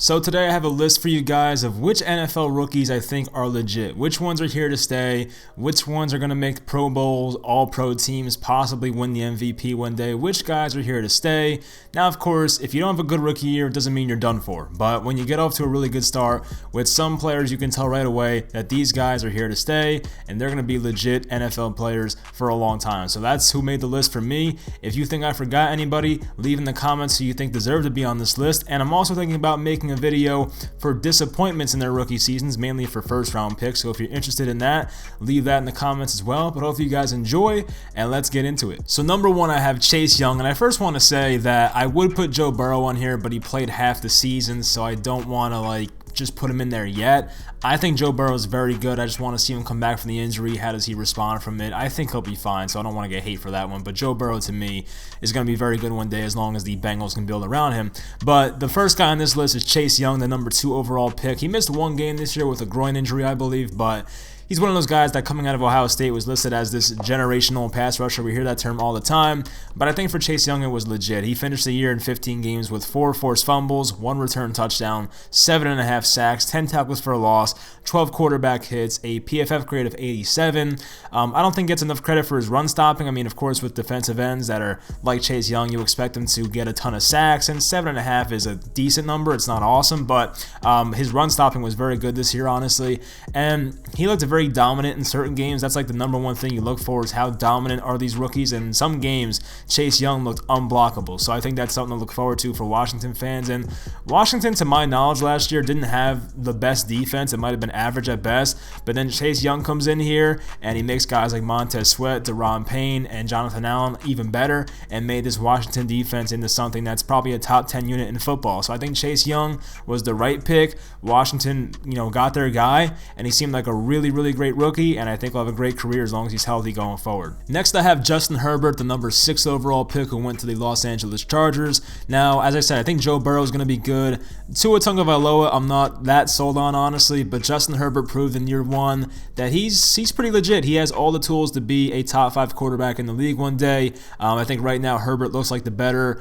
So today I have a list for you guys of which NFL rookies I think are legit, which ones are here to stay, which ones are going to make Pro Bowls, All-Pro teams, possibly win the MVP one day, which guys are here to stay. Now, of course, if you don't have a good rookie year, it doesn't mean you're done for. But when you get off to a really good start, with some players you can tell right away that these guys are here to stay, and they're going to be legit NFL players for a long time. So that's who made the list for me. If you think I forgot anybody, leave in the comments who you think deserve to be on this list. And I'm also thinking about making a video for disappointments in their rookie seasons, mainly for first round picks. So if you're interested in that, leave that in the comments as well. But hopefully you guys enjoy, and let's get into it. So number one, I have Chase Young, and I first want to say that I would put Joe Burrow on here, but he played half the season, so I don't want to just put him in there yet. I think Joe Burrow is very good. I just want to see him come back from the injury. How does he respond from it? I think he'll be fine, so I don't want to get hate for that one. But Joe Burrow, to me, is going to be very good one day as long as the Bengals can build around him. But the first guy on this list is Chase Young, the number 2 overall pick. He missed one game this year with a groin injury, I believe, but he's one of those guys that coming out of Ohio State was listed as this generational pass rusher. We hear that term all the time, but I think for Chase Young it was legit. He finished the year in 15 games with 4 forced fumbles, 1 return touchdown, 7.5 sacks, 10 tackles for a loss, 12 quarterback hits, a PFF grade of 87. I don't think he gets enough credit for his run stopping. I mean, of course, with defensive ends that are like Chase Young, you expect him to get a ton of sacks, and 7.5 is a decent number. It's not awesome, but his run stopping was very good this year, honestly, and he looked very dominant in certain games. That's like the number one thing you look for, is how dominant are these rookies, and in some games Chase Young looked unblockable. So I think that's something to look forward to for Washington fans. And Washington, to my knowledge, last year didn't have the best defense. It might have been average at best, but then Chase Young comes in here and he makes guys like Montez Sweat, Deron Payne, and Jonathan Allen even better, and made this Washington defense into something that's probably a top 10 unit in football. So I think Chase Young was the right pick. Washington, got their guy, and he seemed like a really great rookie, and I think he'll have a great career as long as he's healthy going forward. Next, I have Justin Herbert, the number 6 overall pick, who went to the Los Angeles Chargers. Now, as I said, I think Joe Burrow is going to be good. Tua Tagovailoa, I'm not that sold on, honestly, but Justin Herbert proved in year 1 that he's pretty legit. He has all the tools to be a top 5 quarterback in the league one day. I think right now Herbert looks like the better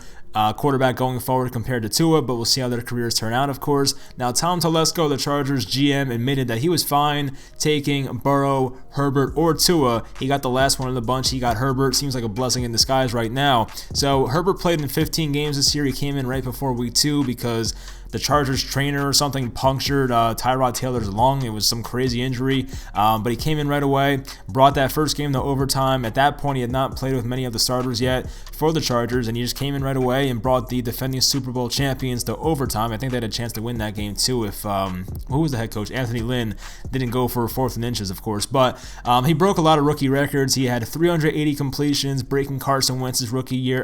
quarterback going forward compared to Tua, but we'll see how their careers turn out, of course. Now, Tom Telesco, the Chargers GM, admitted that he was fine taking Burrow, Herbert, or Tua. He got the last one in the bunch. He got Herbert. Seems like a blessing in disguise right now. So Herbert played in 15 games this year. He came in right before week 2 because the Chargers trainer or something punctured Tyrod Taylor's lung. It was some crazy injury, but he came in right away, brought that first game to overtime. At that point, he had not played with many of the starters yet for the Chargers, and he just came in right away and brought the defending Super Bowl champions to overtime. I think they had a chance to win that game too if, who was the head coach? Anthony Lynn didn't go for 4th and inches, of course, but he broke a lot of rookie records. He had 380 completions, breaking Carson Wentz's rookie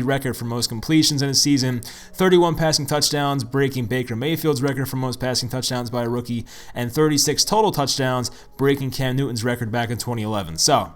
record for most completions in a season, 31 passing touchdowns, breaking Baker Mayfield's record for most passing touchdowns by a rookie, and 36 total touchdowns, breaking Cam Newton's record back in 2011. So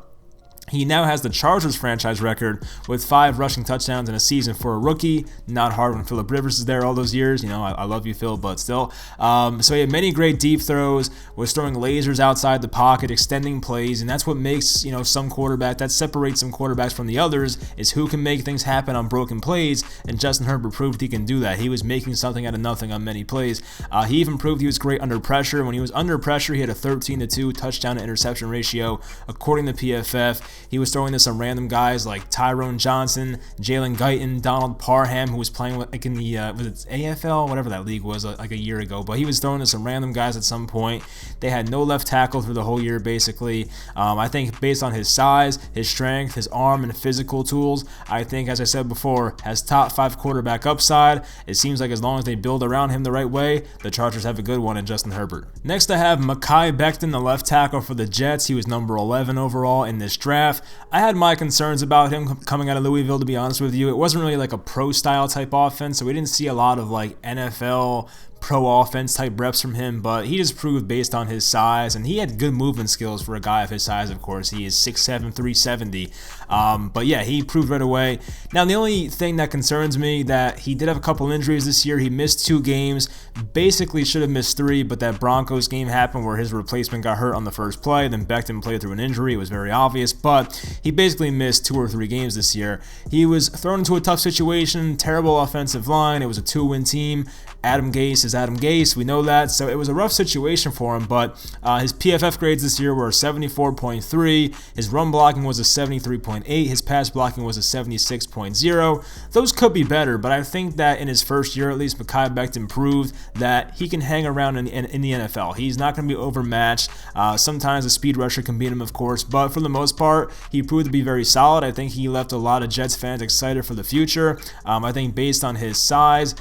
he now has the Chargers franchise record with 5 rushing touchdowns in a season for a rookie. Not hard when Phillip Rivers is there all those years. I love you, Phil, but still. So he had many great deep throws, was throwing lasers outside the pocket, extending plays, and that's what makes, some quarterback, that separates some quarterbacks from the others, is who can make things happen on broken plays, and Justin Herbert proved he can do that. He was making something out of nothing on many plays. He even proved he was great under pressure. When he was under pressure, he had a 13-2 touchdown to interception ratio, according to PFF. He was throwing to some random guys like Tyrone Johnson, Jalen Guyton, Donald Parham, who was playing in the was it AFL, whatever that league was, like a year ago. But he was throwing to some random guys at some point. They had no left tackle through the whole year, basically. I think based on his size, his strength, his arm, and physical tools, I think, as I said before, has top 5 quarterback upside. It seems like as long as they build around him the right way, the Chargers have a good one in Justin Herbert. Next, I have Mekhi Becton, the left tackle for the Jets. He was number 11 overall in this draft. I had my concerns about him coming out of Louisville, to be honest with you. It wasn't really like a pro-style type offense, so we didn't see a lot of like NFL pro offense type reps from him, but he just proved based on his size, and he had good movement skills for a guy of his size, of course. He is 6'7", 370. But yeah, he proved right away. Now, the only thing that concerns me, that he did have a couple injuries this year. He missed 2 games, basically should have missed 3, but that Broncos game happened where his replacement got hurt on the first play. Then Becton played through an injury. It was very obvious, but he basically missed 2 or 3 games this year. He was thrown into a tough situation, terrible offensive line. It was a 2-win team, Adam Gase is Adam Gase. We know that. So it was a rough situation for him, but his PFF grades this year were 74.3. His run blocking was a 73.8. His pass blocking was a 76.0. Those could be better, but I think that in his first year, at least, Mekhi Becton proved that he can hang around in the NFL. He's not going to be overmatched. Sometimes a speed rusher can beat him, of course, but for the most part, he proved to be very solid. I think he left a lot of Jets fans excited for the future. I think based on his size,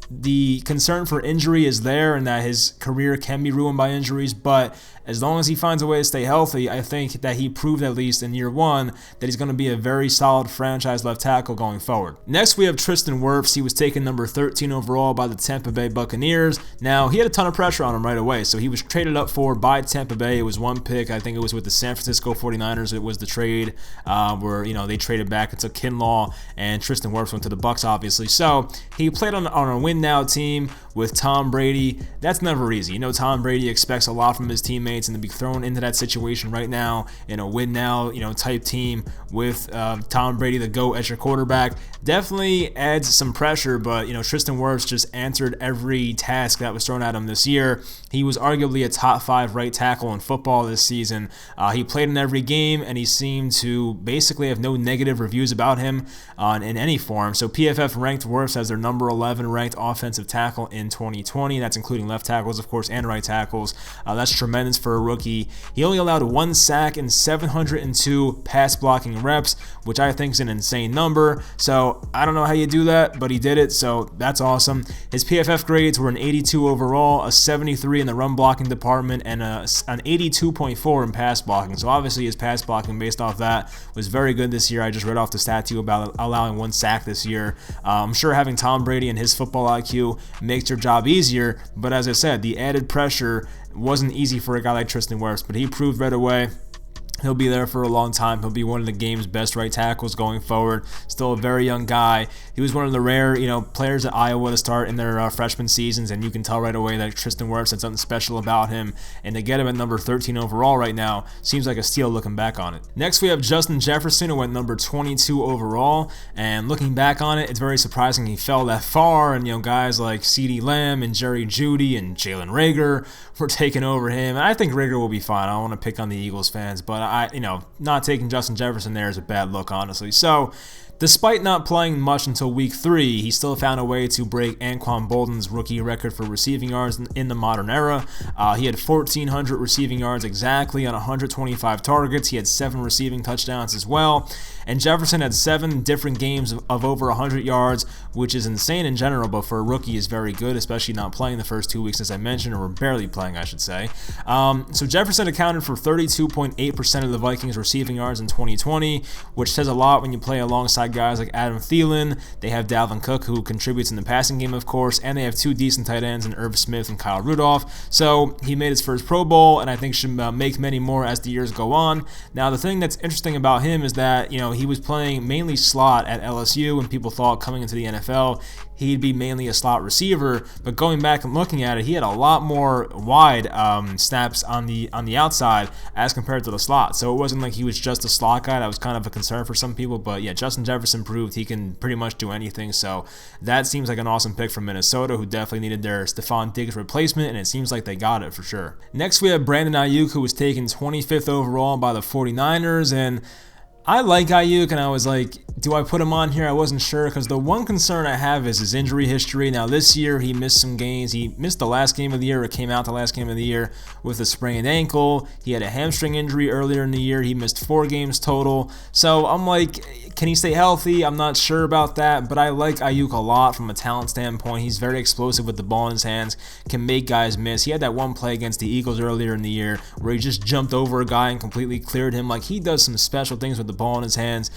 the concern for injury is there and that his career can be ruined by injuries, but as long as he finds a way to stay healthy, I think that he proved at least in year one that he's going to be a very solid franchise left tackle going forward. Next, we have Tristan Wirfs. He was taken number 13 overall by the Tampa Bay Buccaneers. Now, he had a ton of pressure on him right away, so he was traded up for by Tampa Bay. It was one pick. I think it was with the San Francisco 49ers. It was the trade where they traded back and took Kinlaw, and Tristan Wirfs went to the Bucs, obviously. So he played on a win-now team with Tom Brady. That's never easy. Tom Brady expects a lot from his teammates, and to be thrown into that situation right now in a win now, type team with Tom Brady, the GOAT, as your quarterback, definitely adds some pressure. But Tristan Wirfs just answered every task that was thrown at him this year. He was arguably a top 5 right tackle in football this season. He played in every game, and he seemed to basically have no negative reviews about him in any form. So PFF ranked Wirfs as their number 11 ranked offensive tackle in 2020. That's including left tackles, of course, and right tackles. That's tremendous for a rookie. He only allowed 1 sack in 702 pass blocking reps, which I think is an insane number. So I don't know how you do that, but he did it, so that's awesome. His PFF grades were an 82 overall, a 73 in the run blocking department, and an 82.4 in pass blocking. So obviously his pass blocking based off that was very good this year. I just read off the stat to you about allowing 1 sack this year. I'm sure having Tom Brady and his football IQ makes your job easier, but as I said, the added pressure wasn't easy for a guy like Tristan Wirfs, but he proved right away he'll be there for a long time. He'll be one of the game's best right tackles going forward. Still a very young guy. He was one of the rare, players at Iowa to start in their freshman seasons, and you can tell right away that Tristan Wirfs had something special about him. And to get him at number 13 overall right now seems like a steal looking back on it. Next, we have Justin Jefferson, who went number 22 overall. And looking back on it, it's very surprising he fell that far. And guys like CeeDee Lamb and Jerry Jeudy and Jalen Reagor were taking over him. And I think Reagor will be fine. I don't want to pick on the Eagles fans, but not taking Justin Jefferson there is a bad look, honestly. So, despite not playing much until week 3, he still found a way to break Anquan Boldin's rookie record for receiving yards in the modern era. He had 1,400 receiving yards exactly on 125 targets. He had 7 receiving touchdowns as well. And Jefferson had 7 different games of over 100 yards, which is insane in general, but for a rookie is very good, especially not playing the first 2 weeks, as I mentioned, or barely playing, I should say. So Jefferson accounted for 32.8% of the Vikings' receiving yards in 2020, which says a lot when you play alongside guys like Adam Thielen. They have Dalvin Cook, who contributes in the passing game, of course, and they have 2 decent tight ends in Irv Smith and Kyle Rudolph. So he made his first Pro Bowl, and I think should make many more as the years go on. Now, the thing that's interesting about him is that, he was playing mainly slot at LSU, and people thought coming into the NFL he'd be mainly a slot receiver, but going back and looking at it, he had a lot more wide snaps on the outside as compared to the slot. So it wasn't like he was just a slot guy. That was kind of a concern for some people, but yeah, Justin Jefferson proved he can pretty much do anything. So that seems like an awesome pick from Minnesota, who definitely needed their Stephon Diggs replacement, and it seems like they got it for sure. Next, we have Brandon Aiyuk, who was taken 25th overall by the 49ers, and I like Aiyuk, and I was like, do I put him on here? I wasn't sure, because the one concern I have is his injury history. Now, this year, he missed some games. He missed the last game of the year, or came out the last game of the year with a sprained ankle. He had a hamstring injury earlier in the year. He missed 4 games total. So I'm like, can he stay healthy? I'm not sure about that, but I like Aiyuk a lot from a talent standpoint. He's very explosive with the ball in his hands, can make guys miss. He had that one play against the Eagles earlier in the year where he just jumped over a guy and completely cleared him. Like, he does some special things with the ball in his hands.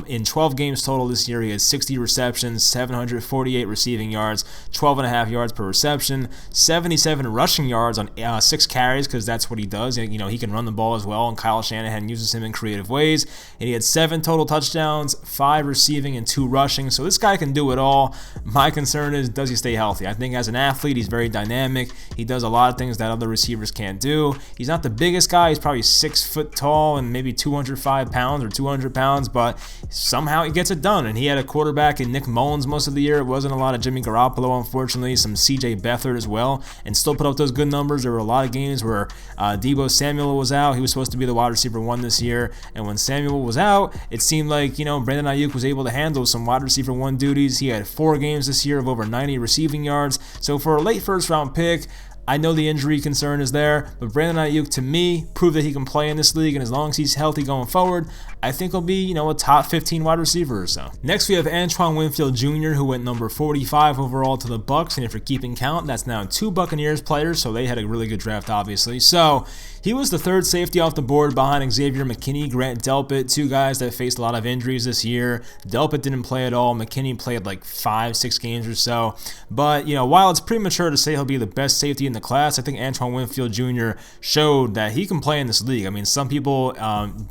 In 12 games total this year, he had 60 receptions, 748 receiving yards, 12.5 yards per reception, 77 rushing yards on 6 carries, because that's what he does. He can run the ball as well, and Kyle Shanahan uses him in creative ways. And he had 7 total touchdowns, 5 receiving and 2 rushing. So this guy can do it all. My concern is, does he stay healthy? I think as an athlete, he's very dynamic. He does a lot of things that other receivers can't do. He's not the biggest guy. He's probably 6 foot tall and maybe 205 pounds or 200 pounds, but somehow he gets it done. And he had a quarterback in Nick Mullins most of the year. It wasn't a lot of Jimmy Garoppolo, unfortunately, some CJ Beathard as well, and still put up those good numbers. There were a lot of games where Deebo Samuel was out. He was supposed to be the wide receiver 1 this year, and when Samuel was out, it seemed like, Brandon Aiyuk was able to handle some wide receiver 1 duties. He had 4 games this year of over 90 receiving yards. So for a late first round pick, I know the injury concern is there, but Brandon Aiyuk, to me, proved that he can play in this league, and as long as he's healthy going forward, I think he'll be, a top 15 wide receiver or so. Next, we have Antoine Winfield Jr., who went number 45 overall to the Bucs, and if you're keeping count, that's now 2 Buccaneers players, so they had a really good draft, obviously. So he was the 3rd safety off the board behind Xavier McKinney, Grant Delpit, 2 guys that faced a lot of injuries this year. Delpit didn't play at all. McKinney played like 5-6 games or so. But, while it's premature to say he'll be the best safety in the class, I think Antoine Winfield Jr. showed that he can play in this league. I mean, some people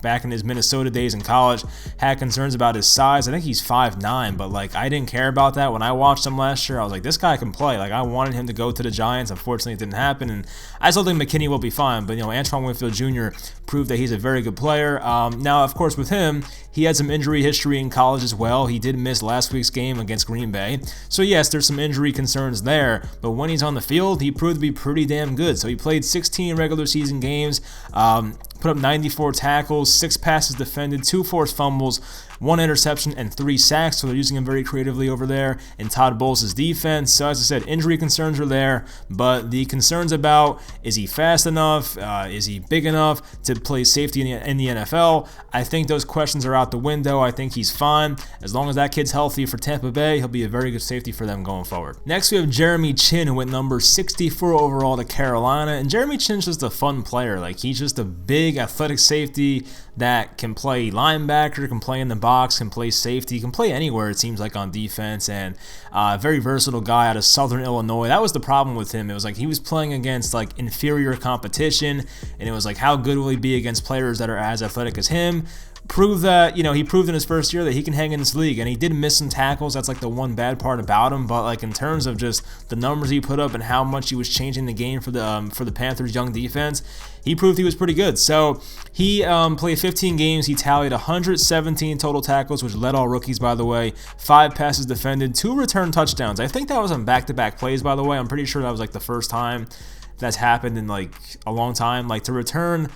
back in his Minnesota days in college had concerns about his size. I think he's 5'9", but I didn't care about that when I watched him last year. I was like, this guy can play. I wanted him to go to the Giants. Unfortunately, it didn't happen, and I still think McKinney will be fine. But Antoine Winfield Jr. proved that he's a very good player. Now, of course, with him, he had some injury history in college as well. He did miss last week's game against Green Bay. So yes, there's some injury concerns there, but when he's on the field, he proved to be pretty damn good. So he played 16 regular season games, put up 94 tackles, 6 passes defended, 2 forced fumbles, 1 interception, and 3 sacks. So they're using him very creatively over there in Todd Bowles' defense. So as I said, injury concerns are there, but the concerns about, is he fast enough? Is he big enough to play safety in the NFL? I think those questions are out the window. I think he's fine. As long as that kid's healthy for Tampa Bay, he'll be a very good safety for them going forward. Next, we have Jeremy Chinn, who went number 64 overall to Carolina. And Jeremy Chinn's just a fun player. He's just a big, athletic safety that can play linebacker, can play in the box, can play safety, can play anywhere, it seems like, on defense, and a very versatile guy out of Southern Illinois. That was the problem with him. It was he was playing against inferior competition, and it was how good will he be against players that are as athletic as him? Prove that, he proved in his first year that he can hang in this league, and he did miss some tackles. That's the one bad part about him, but in terms of just the numbers he put up and how much he was changing the game for the Panthers' young defense, he proved he was pretty good. So he played 15 games. He tallied 117 total tackles, which led all rookies, by the way. 5 passes defended, 2 return touchdowns. I think that was on back-to-back plays, by the way. I'm pretty sure that was the first time that's happened in a long time. To return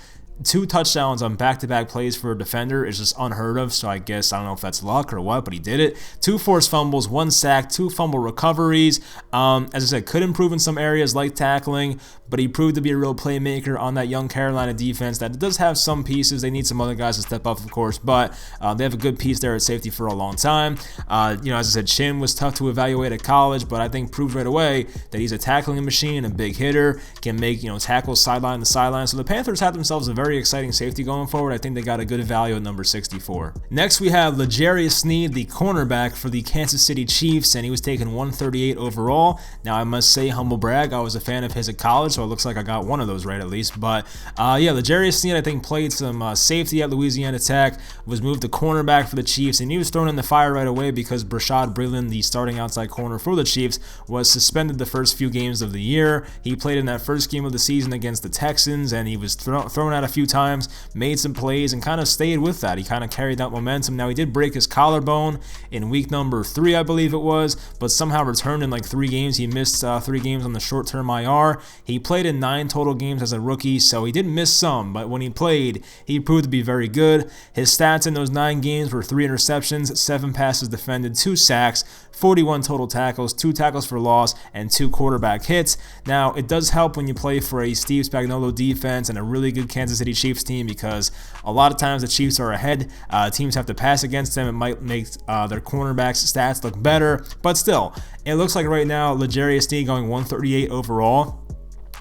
2 touchdowns on back-to-back plays for a defender is just unheard of, so I guess, I don't know if that's luck or what, but he did it. 2 forced fumbles, 1 sack, 2 fumble recoveries. As I said, could improve in some areas like tackling, but he proved to be a real playmaker on that young Carolina defense that does have some pieces. They need some other guys to step up, of course, but they have a good piece there at safety for a long time. As I said, Chinn was tough to evaluate at college, but I think proved right away that he's a tackling machine, a big hitter, can make tackles sideline to sideline. So the Panthers had themselves a very exciting safety going forward. I think they got a good value at number 64. Next, we have L'Jarius Sneed, the cornerback for the Kansas City Chiefs, and he was taken 138 overall. Now, I must say, humble brag, I was a fan of his at college, so it looks like I got one of those right at least. But L'Jarius Sneed, I think, played some safety at Louisiana Tech, was moved to cornerback for the Chiefs, and he was thrown in the fire right away because Brashad Breeland, the starting outside corner for the Chiefs, was suspended the first few games of the year. He played in that first game of the season against the Texans, and he was thrown out a few times, made some plays, and kind of stayed with that. He kind of carried that momentum. Now, he did break his collarbone in week number 3, I believe it was, but somehow returned in 3 games. He missed 3 games on the short-term IR. He played in 9 total games as a rookie, so he did miss some, but when he played, he proved to be very good. His stats in those 9 games were 3 interceptions, 7 passes defended, 2 sacks, 41 total tackles, 2 tackles for loss, and 2 quarterback hits. Now, it does help when you play for a Steve Spagnuolo defense and a really good Kansas City Chiefs team, because a lot of times the Chiefs are ahead. Teams have to pass against them. It might make their cornerbacks' stats look better, but still, it looks like right now L'Jarius Sneed going 138 overall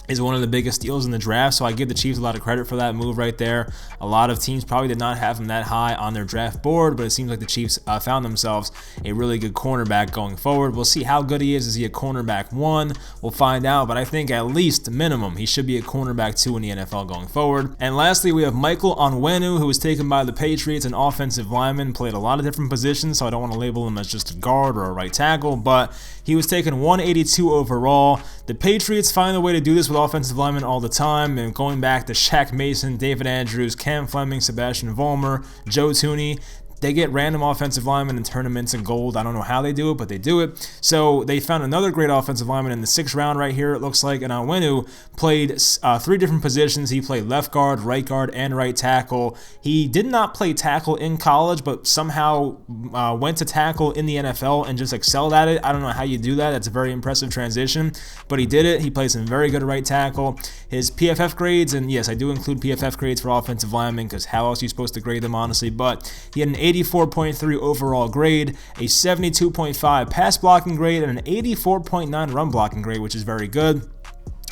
is one of the biggest steals in the draft, so I give the Chiefs a lot of credit for that move right there. A lot of teams probably did not have him that high on their draft board, but it seems like the Chiefs found themselves a really good cornerback going forward. We'll see how good he is. Is he a cornerback 1? We'll find out, but I think at least minimum he should be a cornerback 2 in the NFL going forward. And lastly, we have Michael Onwenu, who was taken by the Patriots, an offensive lineman, played a lot of different positions, so I don't want to label him as just a guard or a right tackle, but He was taken 182 overall. The Patriots find a way to do this with offensive linemen all the time, and going back to Shaq Mason, David Andrews, Cam Fleming, Sebastian Vollmer, Joe Thuney. They get random offensive linemen and turn them into gold. I don't know how they do it, but they do it. So they found another great offensive lineman in the 6th round right here, it looks like. And Onwenu played 3 different positions. He played left guard, and right tackle. He did not play tackle in college, but somehow went to tackle in the NFL and just excelled at it. I don't know how you do that. That's a very impressive transition, but he did it. He played some very good right tackle. His PFF grades, and yes, I do include PFF grades for offensive linemen because how else are you supposed to grade them, honestly? But he had an 84.3 overall grade, a 72.5 pass blocking grade, and an 84.9 run blocking grade, which is very good.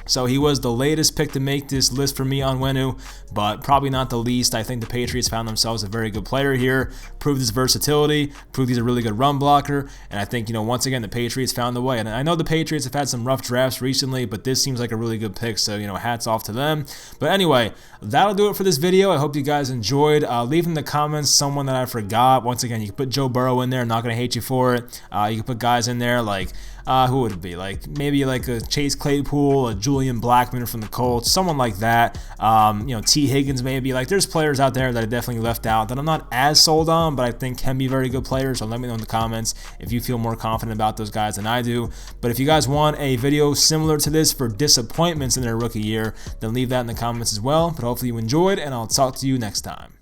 So he was the latest pick to make this list for me on Onwenu, but probably not the least. I think the Patriots found themselves a very good player here, proved his versatility, proved he's a really good run blocker, and I think, once again, the Patriots found a way. And I know the Patriots have had some rough drafts recently, but this seems like a really good pick, so, hats off to them. But anyway, that'll do it for this video. I hope you guys enjoyed. Leave in the comments someone that I forgot. Once again, you can put Joe Burrow in there. I'm not going to hate you for it. You can put guys in there like... who would it be? Maybe a Chase Claypool, a Julian Blackmon from the Colts, someone like that. T. Higgins maybe. There's players out there that I definitely left out that I'm not as sold on, but I think can be very good players. So let me know in the comments if you feel more confident about those guys than I do. But if you guys want a video similar to this for disappointments in their rookie year, then leave that in the comments as well. But hopefully you enjoyed, and I'll talk to you next time.